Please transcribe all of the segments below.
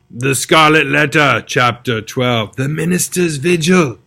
The Scarlet Letter, Chapter 12, The Minister's Vigil.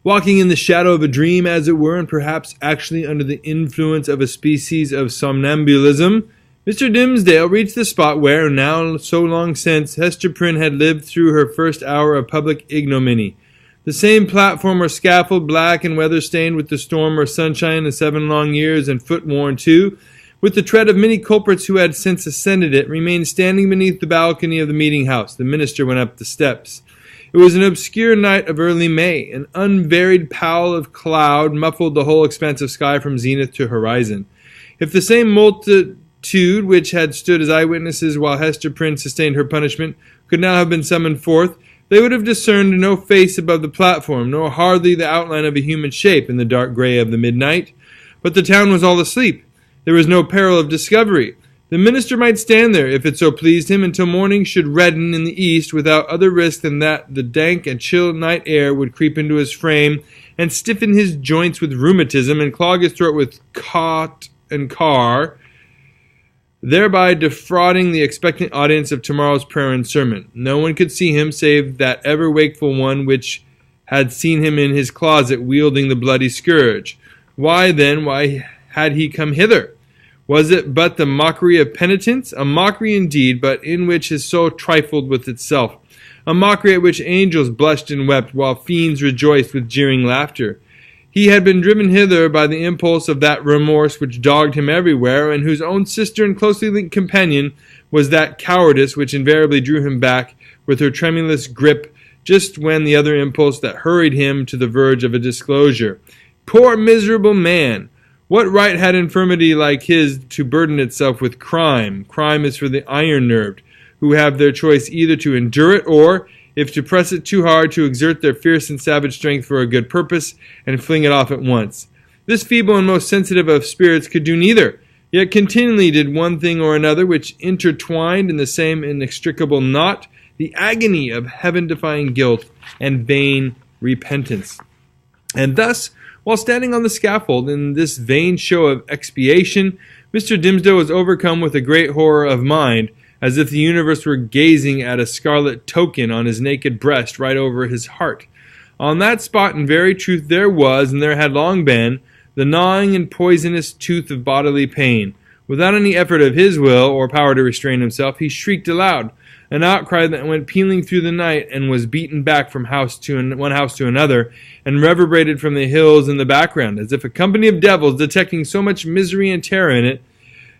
Walking in the shadow of a dream, as it were, and perhaps actually under the influence of a species of somnambulism, Mr. Dimmesdale reached the spot where, now so long since, Hester Prynne had lived through her first hour of public ignominy. The same platform or scaffold, black and weather-stained with the storm or sunshine of 7 long years, and foot-worn too, with the tread of many culprits who had since ascended it, remained standing beneath the balcony of the meeting-house. The minister went up the steps. It was an obscure night of early May. An unvaried pall of cloud muffled the whole expanse of sky from zenith to horizon. If the same multitude which had stood as eyewitnesses while Hester Prynne sustained her punishment could now have been summoned forth, they would have discerned no face above the platform, nor hardly the outline of a human shape in the dark grey of the midnight. But the town was all asleep. There was no peril of discovery. The minister might stand there, if it so pleased him, until morning should redden in the east, without other risk than that the dank and chill night air would creep into his frame, and stiffen his joints with rheumatism, and clog his throat with cot and car, thereby defrauding the expectant audience of tomorrow's prayer and sermon. No one could see him, save that ever-wakeful one which had seen him in his closet wielding the bloody scourge. Why, then, had he come hither? Was it but the mockery of penitence? A mockery indeed, but in which his soul trifled with itself. A mockery at which angels blushed and wept, while fiends rejoiced with jeering laughter. He had been driven hither by the impulse of that remorse which dogged him everywhere, and whose own sister and closely linked companion was that cowardice which invariably drew him back with her tremulous grip just when the other impulse that hurried him to the verge of a disclosure. Poor miserable man! What right had infirmity like his to burden itself with crime? Crime is for the iron-nerved, who have their choice either to endure it or, if to press it too hard, to exert their fierce and savage strength for a good purpose and fling it off at once. This feeble and most sensitive of spirits could do neither, yet continually did one thing or another which intertwined in the same inextricable knot the agony of heaven-defying guilt and vain repentance. And thus, while standing on the scaffold in this vain show of expiation, Mr. Dimmesdale was overcome with a great horror of mind, as if the universe were gazing at a scarlet token on his naked breast right over his heart. On that spot, in very truth, there was, and there had long been, the gnawing and poisonous tooth of bodily pain. Without any effort of his will, or power to restrain himself, he shrieked aloud, an outcry that went pealing through the night, and was beaten back from one house to another, and reverberated from the hills in the background, as if a company of devils, detecting so much misery and terror in it,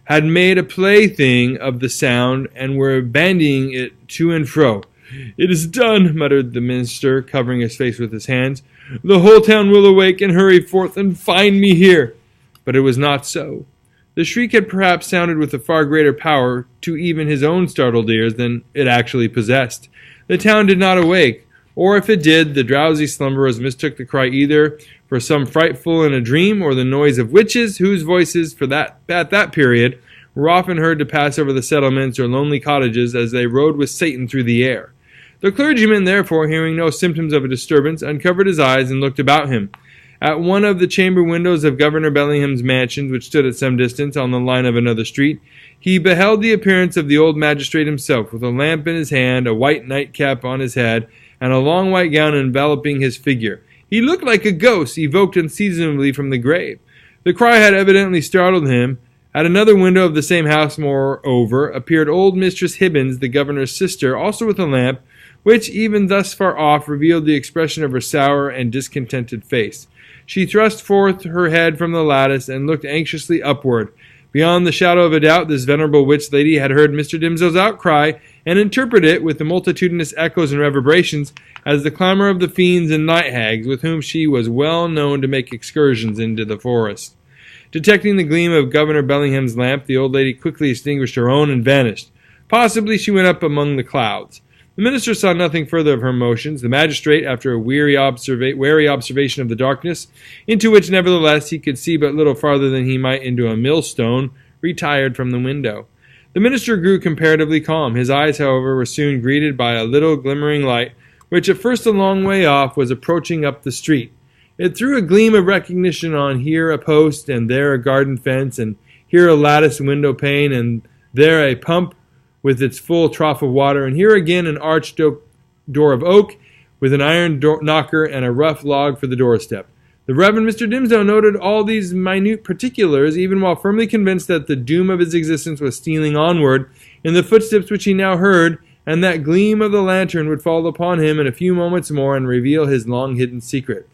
had made a plaything of the sound, and were bandying it to and fro. "It is done," muttered the minister, covering his face with his hands. "The whole town will awake and hurry forth and find me here." But it was not so. The shriek had perhaps sounded with a far greater power to even his own startled ears than it actually possessed. The town did not awake, or if it did, the drowsy slumberers mistook the cry either for some frightful in a dream, or the noise of witches, whose voices, at that period, were often heard to pass over the settlements or lonely cottages as they rode with Satan through the air. The clergyman, therefore, hearing no symptoms of a disturbance, uncovered his eyes and looked about him. At one of the chamber windows of Governor Bellingham's mansions, which stood at some distance on the line of another street, he beheld the appearance of the old magistrate himself, with a lamp in his hand, a white nightcap on his head, and a long white gown enveloping his figure. He looked like a ghost evoked unseasonably from the grave. The cry had evidently startled him. At another window of the same house, moreover, appeared old Mistress Hibbins, the governor's sister, also with a lamp, which, even thus far off, revealed the expression of her sour and discontented face. She thrust forth her head from the lattice and looked anxiously upward. Beyond the shadow of a doubt, this venerable witch lady had heard Mr. Dimmesdale's outcry, and interpreted it, with the multitudinous echoes and reverberations, as the clamor of the fiends and night hags, with whom she was well known to make excursions into the forest. Detecting the gleam of Governor Bellingham's lamp, the old lady quickly extinguished her own and vanished. Possibly she went up among the clouds. The minister saw nothing further of her motions. The magistrate, after a wary observation of the darkness, into which nevertheless he could see but little farther than he might into a millstone, retired from the window. The minister grew comparatively calm. His eyes, however, were soon greeted by a little glimmering light, which at first a long way off was approaching up the street. It threw a gleam of recognition on here a post, and there a garden fence, and here a lattice window pane, and there a pump with its full trough of water, and here again an arched door of oak with an iron knocker and a rough log for the doorstep. The Reverend Mr. Dimmesdale noted all these minute particulars, even while firmly convinced that the doom of his existence was stealing onward in the footsteps which he now heard, and that gleam of the lantern would fall upon him in a few moments more and reveal his long-hidden secret.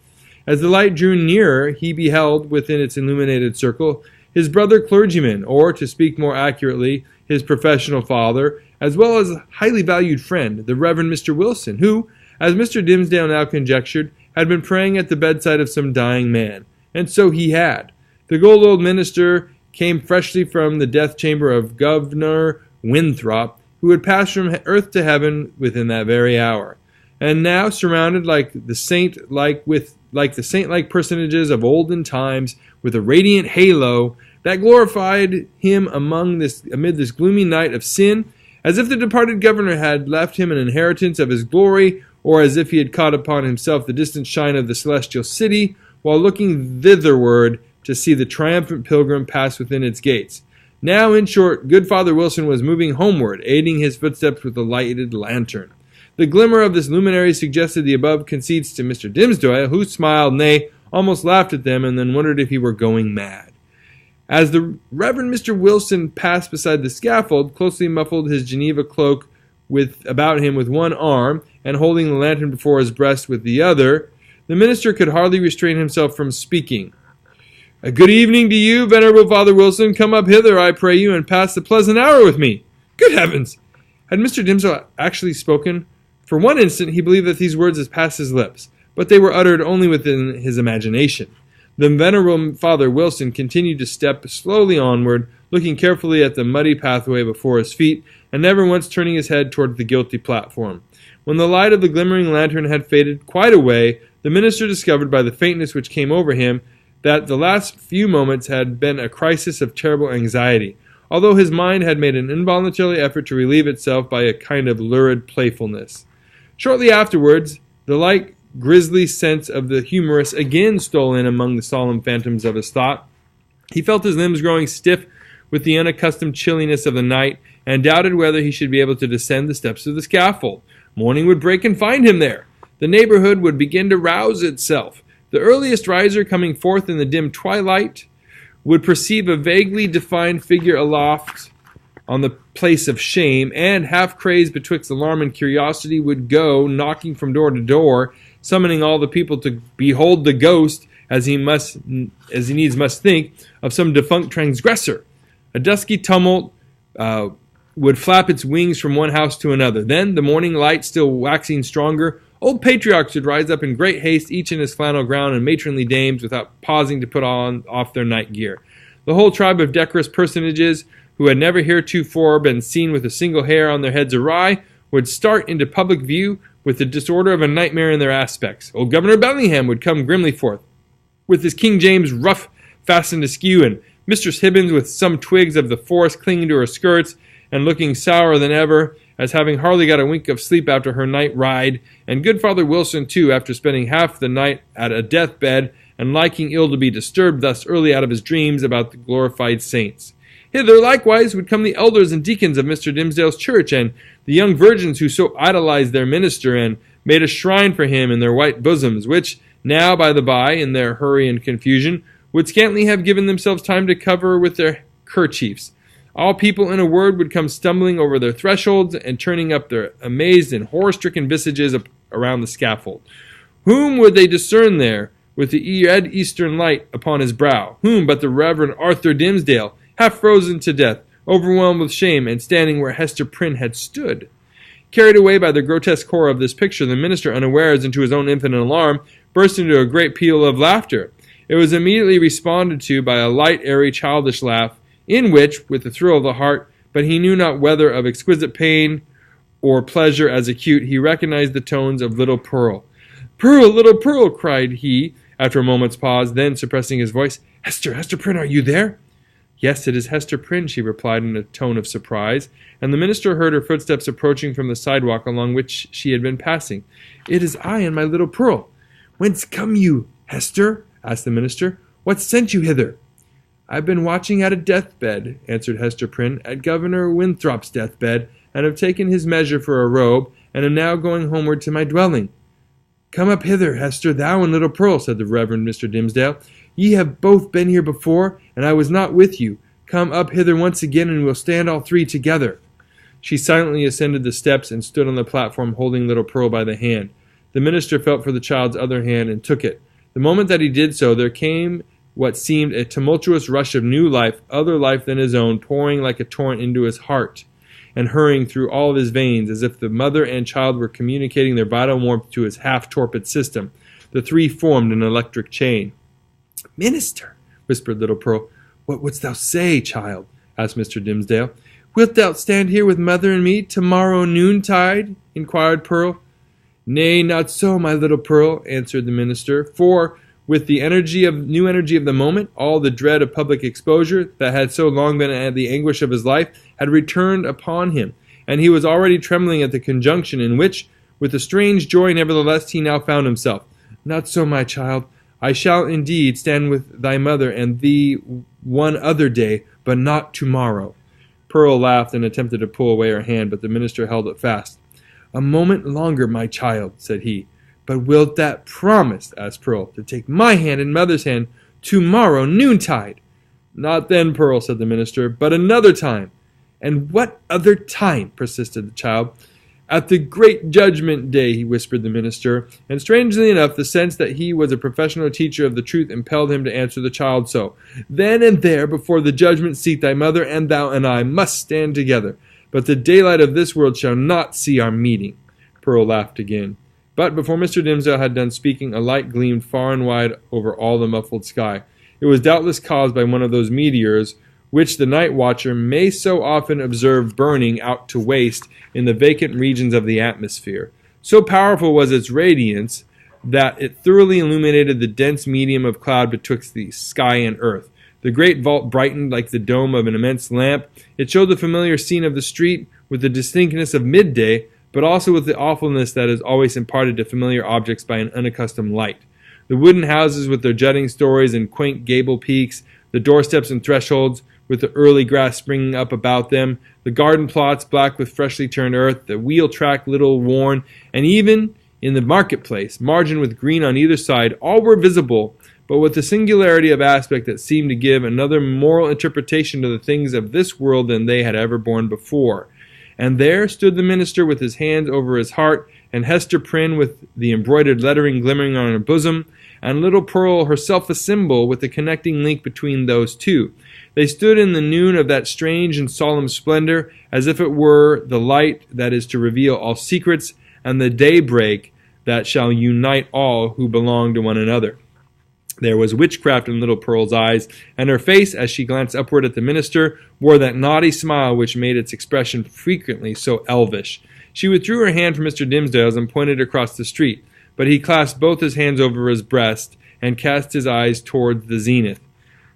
As the light drew nearer, he beheld, within its illuminated circle, his brother clergyman, or, to speak more accurately, his professional father, as well as a highly valued friend, the Reverend Mr. Wilson, who, as Mr. Dimmesdale now conjectured, had been praying at the bedside of some dying man. And so he had. The good old minister came freshly from the death chamber of Governor Winthrop, who had passed from earth to heaven within that very hour, and now surrounded like the saint-like personages of olden times, with a radiant halo that glorified him amid this gloomy night of sin, as if the departed governor had left him an inheritance of his glory, or as if he had caught upon himself the distant shine of the celestial city, while looking thitherward to see the triumphant pilgrim pass within its gates. Now, in short, good Father Wilson was moving homeward, aiding his footsteps with a lighted lantern. The glimmer of this luminary suggested the above conceits to Mr. Dimmesdale, who smiled, nay, almost laughed at them, and then wondered if he were going mad. As the Reverend Mr. Wilson passed beside the scaffold, closely muffled his Geneva cloak about him with one arm, and holding the lantern before his breast with the other, the minister could hardly restrain himself from speaking. "A good evening to you, Venerable Father Wilson. Come up hither, I pray you, and pass the pleasant hour with me." Good heavens! Had Mr. Dimmesdale actually spoken? For one instant he believed that these words had passed his lips, but they were uttered only within his imagination. The Venerable Father Wilson continued to step slowly onward, looking carefully at the muddy pathway before his feet, and never once turning his head toward the guilty platform. When the light of the glimmering lantern had faded quite away, the minister discovered by the faintness which came over him that the last few moments had been a crisis of terrible anxiety, although his mind had made an involuntary effort to relieve itself by a kind of lurid playfulness. Shortly afterwards, the light grisly sense of the humorous again stole in among the solemn phantoms of his thought. He felt his limbs growing stiff with the unaccustomed chilliness of the night, and doubted whether he should be able to descend the steps of the scaffold. Morning would break and find him there. The neighborhood would begin to rouse itself. The earliest riser, coming forth in the dim twilight, would perceive a vaguely defined figure aloft on the place of shame, and, half crazed betwixt alarm and curiosity, would go knocking from door to door, summoning all the people to behold the ghost, as he needs must think, of some defunct transgressor. A dusky tumult would flap its wings from one house to another. Then, the morning light still waxing stronger, old patriarchs would rise up in great haste, each in his flannel gown, and matronly dames, without pausing to put off their night gear. The whole tribe of decorous personages, who had never heretofore been seen with a single hair on their heads awry, would start into public view with the disorder of a nightmare in their aspects. Old Governor Bellingham would come grimly forth, with his King James ruff fastened askew, and Mistress Hibbins with some twigs of the forest clinging to her skirts, and looking sourer than ever, as having hardly got a wink of sleep after her night ride, and good Father Wilson, too, after spending half the night at a death-bed, and liking ill to be disturbed thus early out of his dreams about the glorified saints. Hither likewise would come the elders and deacons of Mr. Dimmesdale's church, and the young virgins who so idolized their minister, and made a shrine for him in their white bosoms, which now, by the by, in their hurry and confusion, would scantly have given themselves time to cover with their kerchiefs. All people, in a word, would come stumbling over their thresholds, and turning up their amazed and horror-stricken visages around the scaffold. Whom would they discern there, with the red eastern light upon his brow? Whom but the Reverend Arthur Dimmesdale, half frozen to death, overwhelmed with shame, and standing where Hester Prynne had stood? Carried away by the grotesque horror of this picture, the minister, unawares and to his own infinite alarm, burst into a great peal of laughter. It was immediately responded to by a light, airy, childish laugh, in which, with a thrill of the heart, but he knew not whether of exquisite pain or pleasure as acute, he recognized the tones of little Pearl. "Pearl, little Pearl!" cried he, after a moment's pause, then, suppressing his voice, Hester Prynne, are you there?" "Yes, it is Hester Prynne," she replied in a tone of surprise, and the minister heard her footsteps approaching from the sidewalk along which she had been passing. "It is I and my little Pearl." "Whence come you, Hester?" asked the minister. "What sent you hither?" "I've been watching at a deathbed," answered Hester Prynne, "at Governor Winthrop's deathbed, and have taken his measure for a robe, and am now going homeward to my dwelling. Come up hither, Hester, thou and little Pearl, said the Reverend Mr. Dimmesdale. Ye have both been here before, and I was not with you. Come up hither once again, and we'll stand all three together. She silently ascended the steps and stood on the platform holding little Pearl by the hand. The minister felt for the child's other hand and took it. The moment that he did so, there came what seemed a tumultuous rush of new life, other life than his own, pouring like a torrent into his heart and hurrying through all of his veins, as if the mother and child were communicating their vital warmth to his half-torpid system. The three formed an electric chain. Minister, whispered little Pearl. What wouldst thou say, child? Asked Mr. Dimmesdale. Wilt thou stand here with mother and me tomorrow noontide? Inquired Pearl. Nay, not so, my little Pearl, answered the minister, for with the new energy of the moment, all the dread of public exposure that had so long been the anguish of his life had returned upon him, and he was already trembling at the conjunction in which, with a strange joy nevertheless, he now found himself. Not so, my child. I shall indeed stand with thy mother and thee one other day, but not tomorrow. Pearl laughed and attempted to pull away her hand, but the minister held it fast. A moment longer, my child, said he. But wilt that promise, asked Pearl, to take my hand and mother's hand tomorrow noontide? Not then, Pearl, said the minister, but another time. And what other time? Persisted the child. At the great judgment day, whispered the minister, and strangely enough, the sense that he was a professional teacher of the truth impelled him to answer the child so. Then and there, before the judgment seat, thy mother and thou and I must stand together. But the daylight of this world shall not see our meeting. Pearl laughed again. But before Mr. Dimmesdale had done speaking, a light gleamed far and wide over all the muffled sky. It was doubtless caused by one of those meteors which the night watcher may so often observe burning out to waste in the vacant regions of the atmosphere. So powerful was its radiance that it thoroughly illuminated the dense medium of cloud betwixt the sky and earth. The great vault brightened like the dome of an immense lamp. It showed the familiar scene of the street with the distinctness of midday, but also with the awfulness that is always imparted to familiar objects by an unaccustomed light. The wooden houses with their jutting stories and quaint gable peaks, the doorsteps and thresholds, with the early grass springing up about them, the garden plots black with freshly turned earth, the wheel track little worn, and even in the marketplace, margined with green on either side, all were visible, but with a singularity of aspect that seemed to give another moral interpretation to the things of this world than they had ever borne before. And there stood the minister with his hands over his heart, and Hester Prynne with the embroidered lettering glimmering on her bosom, and little Pearl herself a symbol with the connecting link between those two. They stood in the noon of that strange and solemn splendor, as if it were the light that is to reveal all secrets, and the daybreak that shall unite all who belong to one another. There was witchcraft in little Pearl's eyes, and her face, as she glanced upward at the minister, wore that naughty smile which made its expression frequently so elvish. She withdrew her hand from Mr. Dimmesdale's and pointed across the street, but he clasped both his hands over his breast and cast his eyes toward the zenith.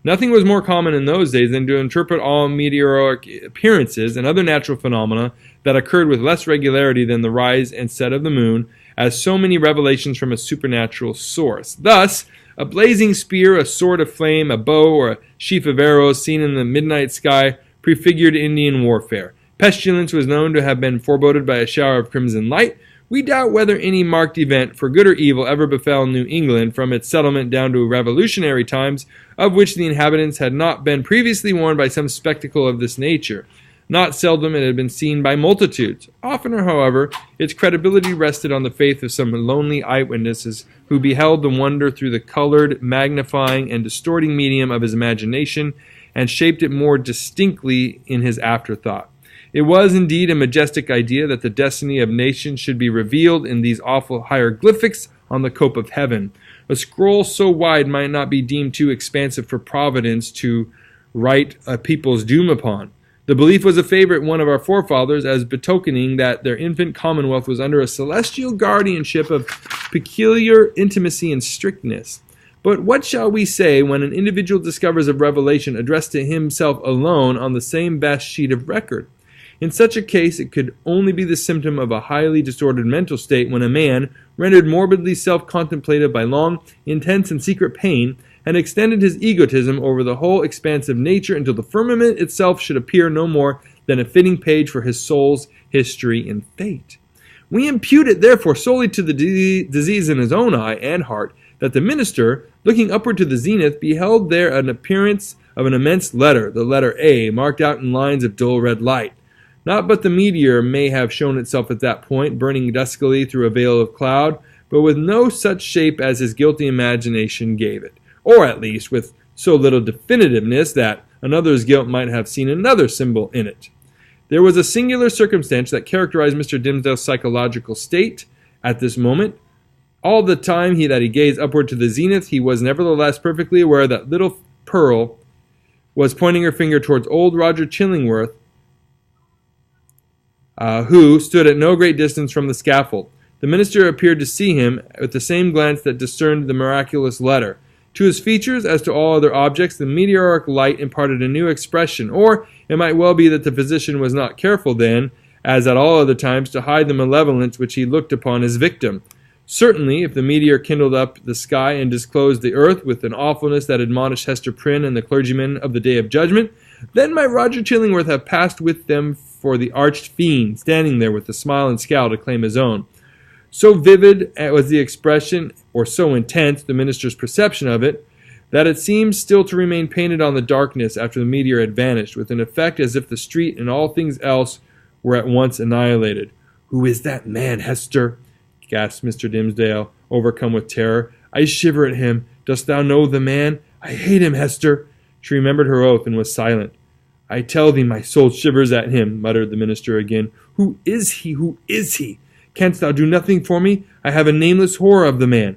Nothing was more common in those days than to interpret all meteoric appearances and other natural phenomena that occurred with less regularity than the rise and set of the moon as so many revelations from a supernatural source. Thus, a blazing spear, a sword of flame, a bow, or a sheaf of arrows seen in the midnight sky prefigured Indian warfare. Pestilence was known to have been foreboded by a shower of crimson light. We doubt whether any marked event, for good or evil, ever befell New England from its settlement down to revolutionary times, of which the inhabitants had not been previously warned by some spectacle of this nature. Not seldom it had been seen by multitudes. Oftener, however, its credibility rested on the faith of some lonely eyewitnesses who beheld the wonder through the colored, magnifying, and distorting medium of his imagination, and shaped it more distinctly in his afterthought. It was indeed a majestic idea that the destiny of nations should be revealed in these awful hieroglyphics on the cope of heaven. A scroll so wide might not be deemed too expansive for Providence to write a people's doom upon. The belief was a favorite one of our forefathers as betokening that their infant commonwealth was under a celestial guardianship of peculiar intimacy and strictness. But what shall we say when an individual discovers a revelation addressed to himself alone on the same vast sheet of record? In such a case, it could only be the symptom of a highly distorted mental state when a man, rendered morbidly self-contemplative by long, intense, and secret pain, had extended his egotism over the whole expanse of nature until the firmament itself should appear no more than a fitting page for his soul's history and fate. We impute it therefore solely to the disease in his own eye and heart, that the minister, looking upward to the zenith, beheld there an appearance of an immense letter, the letter A, marked out in lines of dull red light. Not but the meteor may have shown itself at that point, burning duskily through a veil of cloud, but with no such shape as his guilty imagination gave it, or at least with so little definitiveness that another's guilt might have seen another symbol in it. There was a singular circumstance that characterized Mr. Dimmesdale's psychological state at this moment. All the time that he gazed upward to the zenith, he was nevertheless perfectly aware that little Pearl was pointing her finger towards old Roger Chillingworth, who stood at no great distance from the scaffold. The minister appeared to see him with the same glance that discerned the miraculous letter. To his features, as to all other objects, the meteoric light imparted a new expression, or it might well be that the physician was not careful then, as at all other times, to hide the malevolence which he looked upon his victim. Certainly, if the meteor kindled up the sky and disclosed the earth with an awfulness that admonished Hester Prynne and the clergyman of the day of judgment, then might Roger Chillingworth have passed with them for the arched fiend, standing there with a smile and scowl to claim his own. So vivid was the expression, or so intense the minister's perception of it, that it seemed still to remain painted on the darkness after the meteor had vanished, with an effect as if the street and all things else were at once annihilated. "Who is that man, Hester?" gasped Mr. Dimmesdale, overcome with terror. "I shiver at him. Dost thou know the man? I hate him, Hester." She remembered her oath and was silent. "I tell thee my soul shivers at him," muttered the minister again. "Who is he? Who is he? Canst thou do nothing for me? I have a nameless horror of the man."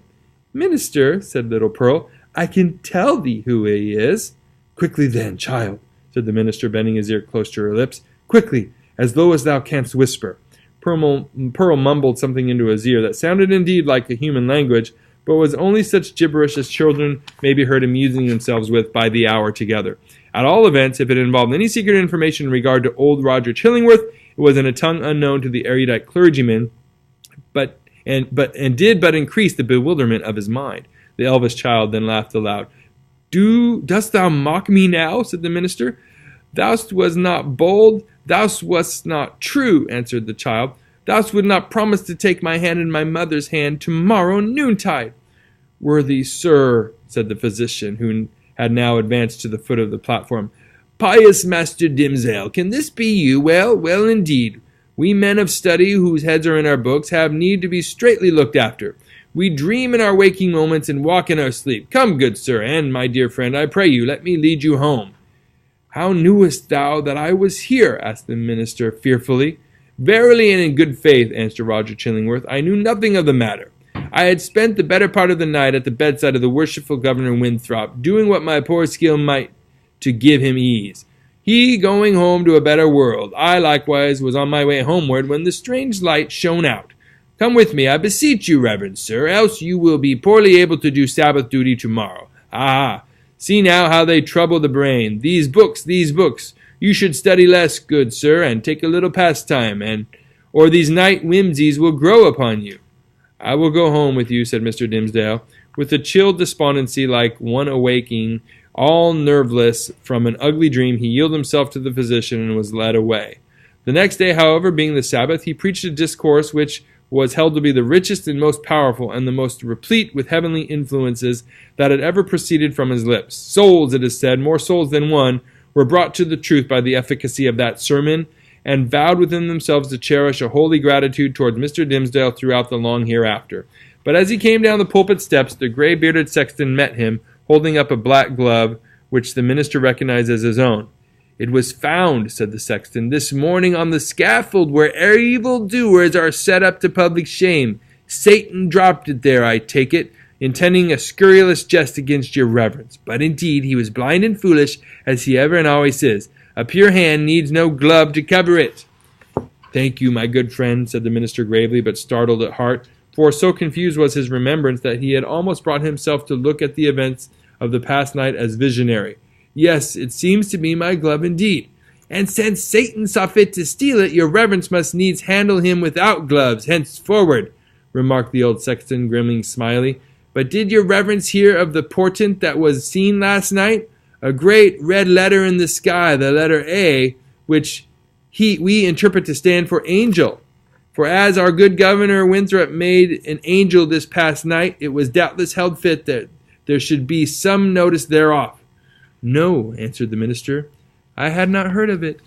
"Minister," said little Pearl, "I can tell thee who he is." "Quickly then, child," said the minister, bending his ear close to her lips. "Quickly, as low as thou canst whisper." Pearl mumbled something into his ear that sounded indeed like a human language, but was only such gibberish as children may be heard amusing themselves with by the hour together. At all events, if it involved any secret information in regard to old Roger Chillingworth, it was in a tongue unknown to the erudite clergyman, and did but increase the bewilderment of his mind. The elvish child then laughed aloud. "Dost thou mock me now?" said the minister. "Thou wast not bold, thou wast not true," answered the child. "Thou would not promise to take my hand in my mother's hand tomorrow noontide." "Worthy sir," said the physician, who had now advanced to the foot of the platform. "Pious Master Dimmesdale, can this be you? Well, well indeed. We men of study, whose heads are in our books, have need to be straitly looked after. We dream in our waking moments and walk in our sleep. Come, good sir, and my dear friend, I pray you, let me lead you home." "How knewest thou that I was here?" asked the minister fearfully. "Verily and in good faith," answered Roger Chillingworth, "I knew nothing of the matter. I had spent the better part of the night at the bedside of the worshipful Governor Winthrop, doing what my poor skill might to give him ease. He going home to a better world. I likewise was on my way homeward when the strange light shone out. Come with me, I beseech you, reverend sir, else you will be poorly able to do Sabbath duty tomorrow. Ah, see now how they trouble the brain. These books. You should study less, good sir, and take a little pastime, or these night whimsies will grow upon you." "I will go home with you," said Mr. Dimmesdale, with a chill despondency like one awaking, all nerveless from an ugly dream. He yielded himself to the physician and was led away. The next day, however, being the Sabbath, he preached a discourse which was held to be the richest and most powerful and the most replete with heavenly influences that had ever proceeded from his lips. Souls, it is said, more souls than one, were brought to the truth by the efficacy of that sermon, and vowed within themselves to cherish a holy gratitude towards Mr. Dimmesdale throughout the long hereafter. But as he came down the pulpit steps, the gray-bearded sexton met him, holding up a black glove, which the minister recognized as his own. "It was found," said the sexton, "this morning on the scaffold where evil-doers are set up to public shame. Satan dropped it there, I take it, intending a scurrilous jest against your reverence. But indeed he was blind and foolish, as he ever and always is. A pure hand needs no glove to cover it." "Thank you, my good friend," said the minister gravely, but startled at heart, for so confused was his remembrance that he had almost brought himself to look at the events of the past night as visionary. "Yes, it seems to be my glove indeed. And since Satan saw fit to steal it, your reverence must needs handle him without gloves henceforward," remarked the old sexton, grimly smiley. "But did your reverence hear of the portent that was seen last night? A great red letter in the sky, the letter A, which we interpret to stand for angel. For as our good Governor Winthrop made an angel this past night, it was doubtless held fit that there should be some notice thereof." "No," answered the minister, "I had not heard of it."